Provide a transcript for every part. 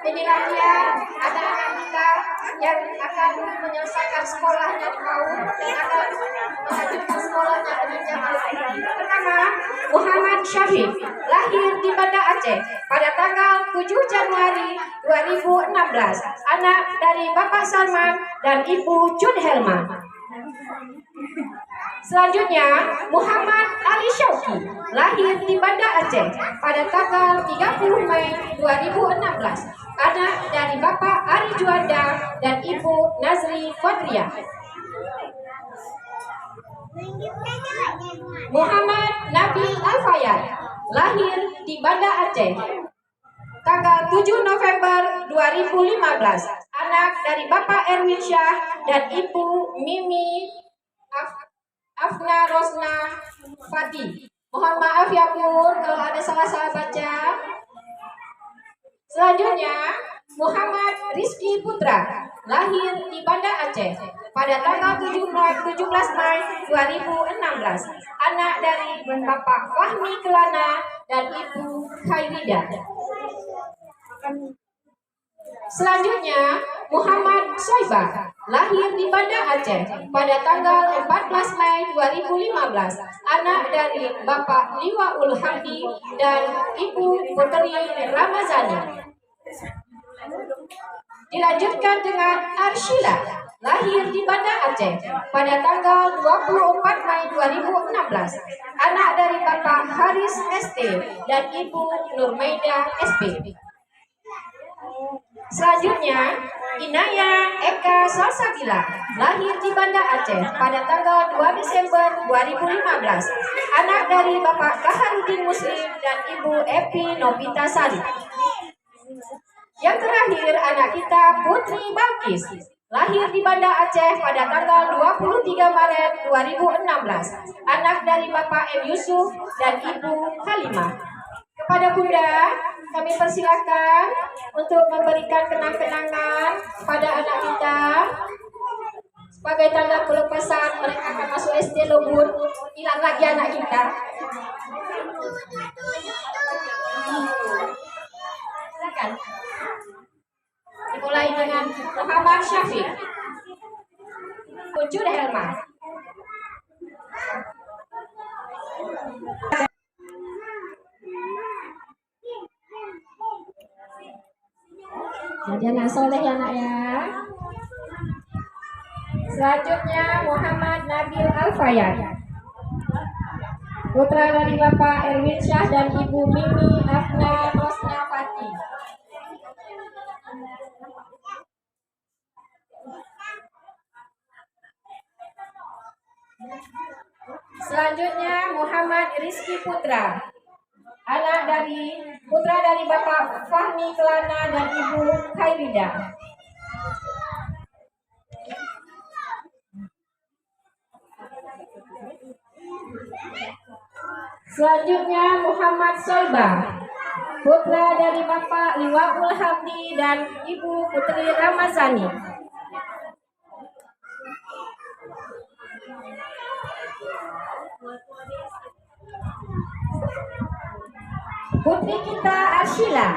Inilah dia anak-anak kita yang akan menyelesaikan sekolahnya di PAUD dan akan melanjutkan sekolahnya ke jenjang tinggi. Pertama, Muhammad Syafiq, lahir di Banda Aceh pada tanggal 7 Januari 2016, anak dari Bapak Salman dan Ibu Jun Helma. Selanjutnya, Muhammad Ali Syauki, lahir di Banda Aceh pada tanggal 30 Mei 2016, anak dari Bapak Ari Juanda dan Ibu Nazri Fadriah. Muhammad Nabil Al-Fayad, lahir di Banda Aceh tanggal 7 November 2015, anak dari Bapak Erwin Syah dan Ibu Mimi Afna Rosna Fati. Mohon maaf ya Pun kalau ada salah-salah baca. Selanjutnya, Muhammad Rizky Putra, lahir di Banda Aceh pada tanggal 17 Mei 2016, anak dari Bapak Fahmi Kelana dan Ibu Khairida. Selanjutnya, Muhammad Soibah, lahir di Banda Aceh pada tanggal 14 Mei 2015, anak dari Bapak Liwaul Hamdi dan Ibu Putri Ramazani. Dilanjutkan dengan Arshila, lahir di Banda Aceh pada tanggal 24 Mei 2016, anak dari Bapak Haris ST dan Ibu Nurmaida SP. Selanjutnya, Inaya Eka Salsabila, lahir di Banda Aceh pada tanggal 2 Desember 2015, anak dari Bapak Kaharudin Muslim dan Ibu Epi Nobita Sari. Yang terakhir, anak kita Putri Balkis, lahir di Banda Aceh pada tanggal 23 Maret 2016, anak dari Bapak M. Yusuf dan Ibu Halimah. Kepada Bunda, kami persilakan untuk memberikan kenang-kenangan pada anak kita. Sebagai tanda pelepasan mereka akan masuk SD Lobun, hilang lagi anak kita. Silakan. Dimulai dengan Muhammad Syafiq, Jun Helma. Jadi anak soleh ya nak ya. Selanjutnya Muhammad Nabil Al-Fayad, putra dari Bapak Erwin Syah dan Ibu Mimi Afna Rosna Fati. Selanjutnya Muhammad Rizky Putra, putra dari Bapak Fahmi Kelana dan Ibu Khairida. Selanjutnya Muhammad Soibah, putra dari Bapak Liwaul Hamdi dan Ibu Putri Ramazani. Putri kita Arshila,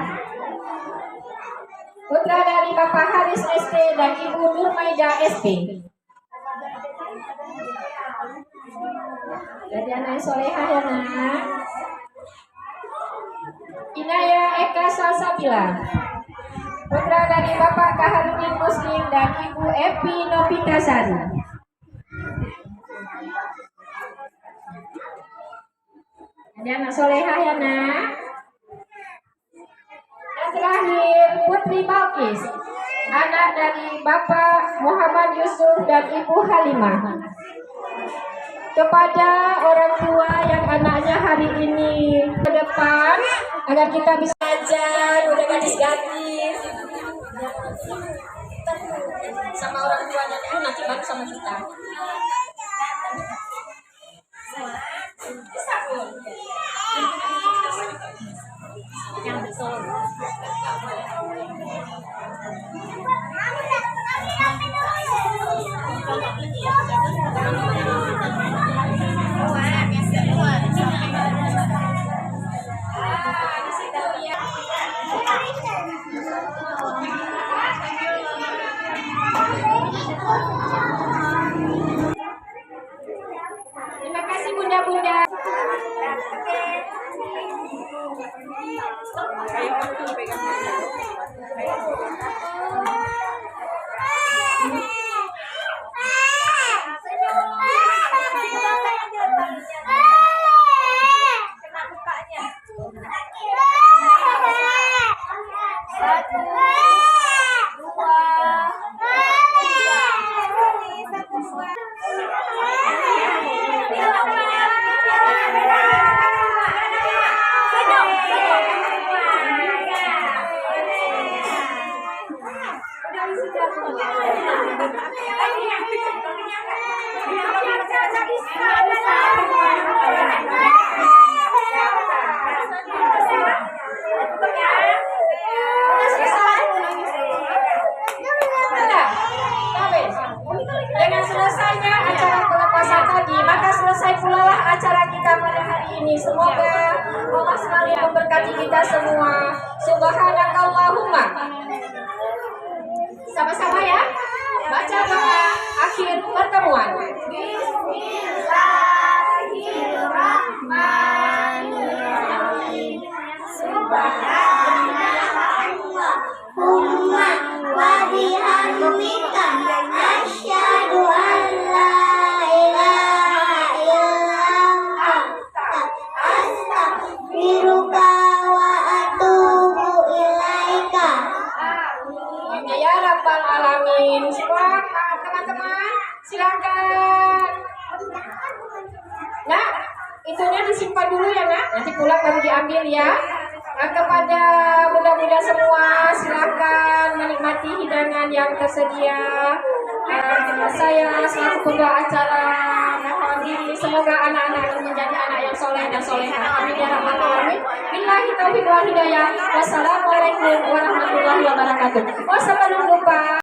putra dari Bapak Haris ST dan Ibu Nurmaida SP. Jadi anak solehah ya nak. Inaya Eka Salsabila, putra dari Bapak Kaharudin Muslim dan Ibu Epi Nobita Sari. Jadi anak solehah ya nak. Yang terakhir Putri Balkis, anak dari Bapak Muhammad Yusuf dan Ibu Halimah. Kepada orang tua yang anaknya hari ini ke depan, agar kita bisa ajar, udah gadis-gadis sama orang tuanya dulu, nanti baru sama kita. Bisa pun yang betul. Di situ ya. Dengan selesainya acara pelepasan tadi, maka selesai pula lah acara kita pada hari ini. Semoga Allah selalu memberkati kita semua. Subhanakallahumma. Sama-sama ya. Baca doa akhir pertemuan. Bismillahirrahmanirrahim. Subhanallahumma wa bihamdika asyhadu an la ilaha illa anta astaghfiruka wa atubu ilaika. Amin ya rabbal alamin. Semua teman-teman silakan. Nah, itunya disimpan dulu ya nak. Nanti pulang baru diambil ya. Nah, kepada mudah-mudahan semua silakan menikmati hidangan yang tersedia. Saya selaku pembawa acara mohon diri semoga anak-anak ini menjadi anak yang soleh dan soleha. Amin ya rabbal alamin. Billahi taufiq wal hidayah. Wassalamualaikum warahmatullahi wabarakatuh. Sebelum lupa